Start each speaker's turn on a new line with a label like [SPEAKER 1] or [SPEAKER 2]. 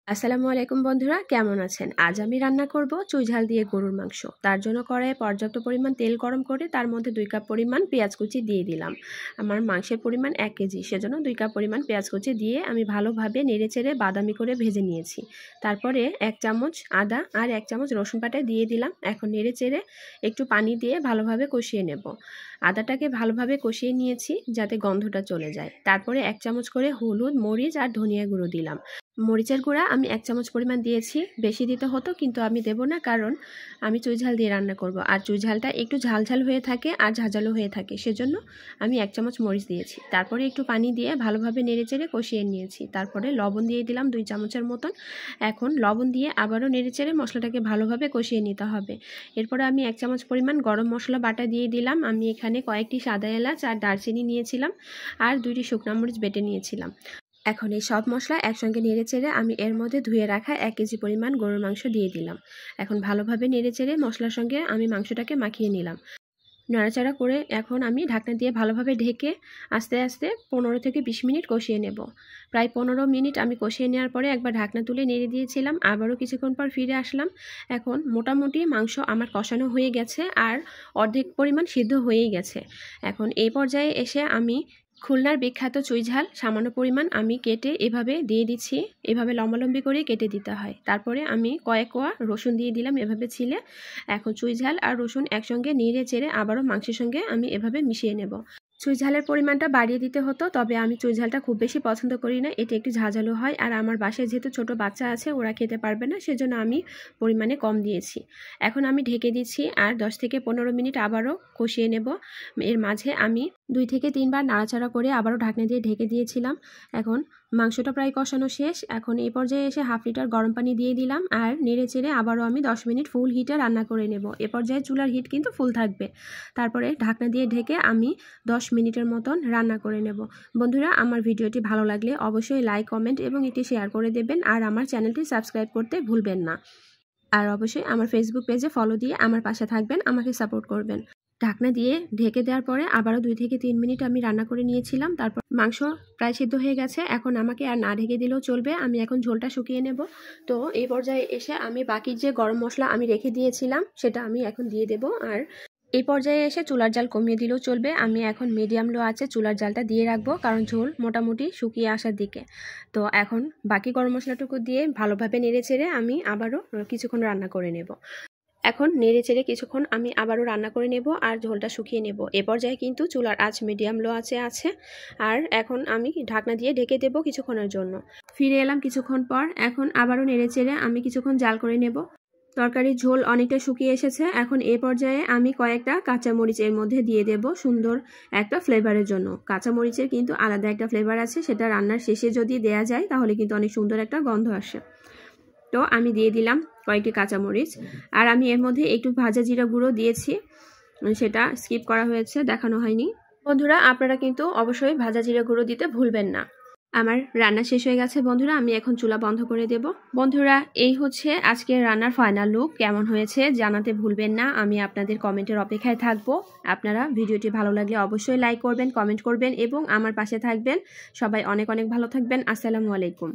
[SPEAKER 1] আসসালামু আলাইকুম বন্ধুরা, কেমন আছেন? আজ আমি রান্না করব চুই ঝাল দিয়ে গরুর মাংস। তার জন্য কড়াইয়ে পর্যাপ্ত পরিমাণ তেল গরম করে তার মধ্যে 2 কাপ পরিমাণ পেঁয়াজ কুচি দিয়ে দিলাম। আমার মাংসের পরিমাণ 1 কেজি, সেজন্য 2 কাপ পরিমাণ পেঁয়াজ কুচি দিয়ে আমি ভালোভাবে নেড়েচেড়ে বাদামি করে ভেজে নিয়েছি। তারপরে 1 চামচ আদা আর 1 চামচ রসুন বাটা দিয়ে দিলাম। এখন নেড়েচেড়ে একটু পানি দিয়ে ভালোভাবে কষিয়ে নেব। আদাটাকে ভালোভাবে কষিয়ে নিয়েছি যাতে গন্ধটা চলে যায়। তারপরে 1 চামচ করে হলুদ, মরিচ আর ধনিয়া গুঁড়ো দিলাম। মরিচের গুঁড়া আমি 1 চামচ পরিমাণ দিয়েছি, বেশি দিতে হতো কিন্তু আমি দেব না, কারণ আমি চুই ঝাল দিয়ে রান্না করব। আর চুই ঝালটা একটু ঝালঝাল হয়ে থাকে আর ঝাঁঝালো হয়ে থাকে, সেজন্য আমি 1 চামচ মরিচ দিয়েছি। তারপরে একটু পানি দিয়ে ভালোভাবে নেড়েচেড়ে কষিয়ে নিয়েছি। তারপরে লবণ দিয়ে দিলাম 2 চামচের মতন। এখন লবণ দিয়ে আবারও নেড়েচেড়ে মশলাটাকে ভালোভাবে কষিয়ে নিতে হবে। এরপরে আমি 1 চামচ পরিমাণ গরম মশলা বাটা দিয়ে দিলাম। আমি এখানে কয়েকটি সাদা এলাচ আর দারচিনি নিয়েছিলাম আর 2টি শুকনো মরিচ বেটে নিয়েছিলাম। এখন এই সব মশলা একসঙ্গে নেড়েচেড়ে আমি এর মধ্যে ধুয়ে রাখা 1 কেজি পরিমাণ গরুর মাংস দিয়ে দিলাম। এখন ভালোভাবে নেড়েচেড়ে মশলার সঙ্গে আমি মাংসটাকে মাখিয়ে নিলাম। নাড়াচাড়া করে এখন আমি ঢাকনা দিয়ে ভালোভাবে ঢেকে আস্তে আস্তে 15 থেকে 20 মিনিট কষিয়ে নেব। প্রায় 15 মিনিট আমি কষিয়ে নেওয়ার পরে একবার ঢাকনা তুলে নেড়ে দিয়েছিলাম, আবারও কিছুক্ষণ পর ফিরে আসলাম। এখন মোটামুটি মাংস আমার কষানো হয়ে গেছে আর অর্ধেক পরিমাণ সিদ্ধ হয়েই গেছে। এখন এই পর্যায়ে এসে আমি খুলনার বিখ্যাত চুই ঝাল সামান্য পরিমাণ আমি কেটে এভাবে দিয়ে দিচ্ছি। এভাবে লম্বালম্বি করে কেটে দিতে হয়। তারপরে আমি কয়েক কোয়া রসুন দিয়ে দিলাম এভাবে ছিলে। এখন চুই ঝাল আর রসুন একসঙ্গে নেড়ে চেড়ে আবারও মাংসের সঙ্গে আমি এভাবে মিশিয়ে নেব। চুই ঝালের পরিমাণটা বাড়িয়ে দিতে হতো, তবে আমি চুই ঝালটা খুব বেশি পছন্দ করি না, এটি একটু ঝাঁঝালো হয় আর আমার বাসায় যেহেতু ছোট বাচ্চা আছে ওরা খেতে পারবে না, সেজন্য আমি পরিমাণে কম দিয়েছি। এখন আমি ঢেকে দিচ্ছি আর 10 থেকে 15 মিনিট আবারও কষিয়ে নেব। এর মাঝে আমি 2 থেকে 3 বার নাড়াচাড়া করে আবারও ঢাকনা দিয়ে ঢেকে দিয়েছিলাম। এখন মাংসটা প্রায় কষানো শেষ। এখন এই পর্যায়ে এসে 1/2 লিটার গরম পানি দিয়ে দিলাম আর নেড়ে চেড়ে আবারও আমি 10 মিনিট ফুল হিটে রান্না করে নেব। এ পর্যায়ে চুলার হিট কিন্তু ফুল থাকবে। তারপরে ঢাকনা দিয়ে ঢেকে আমি 10 মিনিটের মতন রান্না করে নেব। বন্ধুরা, আমার ভিডিওটি ভালো লাগলে অবশ্যই লাইক, কমেন্ট এবং একটি শেয়ার করে দেবেন আর আমার চ্যানেলটি সাবস্ক্রাইব করতে ভুলবেন না। আর অবশ্যই আমার ফেসবুক পেজে ফলো দিয়ে আমার পাশে থাকবেন, আমাকে সাপোর্ট করবেন। ঢাকনা দিয়ে ঢেকে দেওয়ার পরে আবারও 2 থেকে 3 মিনিট আমি রান্না করে নিয়েছিলাম। তারপর মাংস প্রায় সিদ্ধ হয়ে গেছে। এখন আমাকে আর না ঢেকে দিলেও চলবে, আমি এখন ঝোলটা শুকিয়ে নেব। তো এই পর্যায়ে এসে আমি বাকি যে গরম মশলা আমি রেখে দিয়েছিলাম সেটা আমি এখন দিয়ে দেব। আর এই পর্যায়ে এসে চুলার জাল কমিয়ে দিলেও চলবে। আমি এখন মিডিয়াম লো আছে চুলার জালটা দিয়ে রাখবো, কারণ ঝোল মোটামুটি শুকিয়ে আসার দিকে। তো এখন বাকি গরম মশলাটুকু দিয়ে ভালোভাবে নেড়ে চেড়ে আমি আবারও কিছুক্ষণ রান্না করে নেব। এখন নেড়ে চেড়ে কিছুক্ষণ আমি আবারও রান্না করে নেব আর ঝোলটা শুকিয়ে নেব। এ পর্যায়ে কিন্তু চুলার আঁচ মিডিয়াম লো আছে। আর এখন আমি ঢাকনা দিয়ে ঢেকে দেব কিছুক্ষণের জন্য। ফিরে এলাম কিছুক্ষণ পর। এখন আবারও নেড়ে চেড়ে আমি কিছুক্ষণ জাল করে নেব। তরকারির ঝোল অনেকটা শুকিয়ে এসেছে। এখন এই পর্যায়ে আমি কয়েকটা কাঁচামরিচ এর মধ্যে দিয়ে দেব সুন্দর একটা ফ্লেভারের জন্য। কাঁচামরিচের কিন্তু আলাদা একটা ফ্লেভার আছে, সেটা রান্নার শেষে যদি দেয়া যায় তাহলে কিন্তু অনেক সুন্দর একটা গন্ধ আসে। তো আমি দিয়ে দিলাম কয়েকটি কাঁচামরিচ আর আমি এর মধ্যে একটু ভাজা জিরা গুঁড়ো দিয়েছি, সেটা স্কিপ করা হয়েছে, দেখানো হয়নি। বন্ধুরা, আপনারা কিন্তু অবশ্যই ভাজা জিরা গুঁড়ো দিতে ভুলবেন না। আমার রান্না শেষ হয়ে গেছে বন্ধুরা, আমি এখন চুলা বন্ধ করে দেব। বন্ধুরা, এই হচ্ছে আজকের রান্নার ফাইনাল লুক। কেমন হয়েছে জানাতে ভুলবেন না, আমি আপনাদের কমেন্টের অপেক্ষায় থাকব। আপনারা ভিডিওটি ভালো লাগলে অবশ্যই লাইক করবেন, কমেন্ট করবেন এবং আমার পাশে থাকবেন। সবাই অনেক অনেক ভালো থাকবেন। আসসালামু আলাইকুম।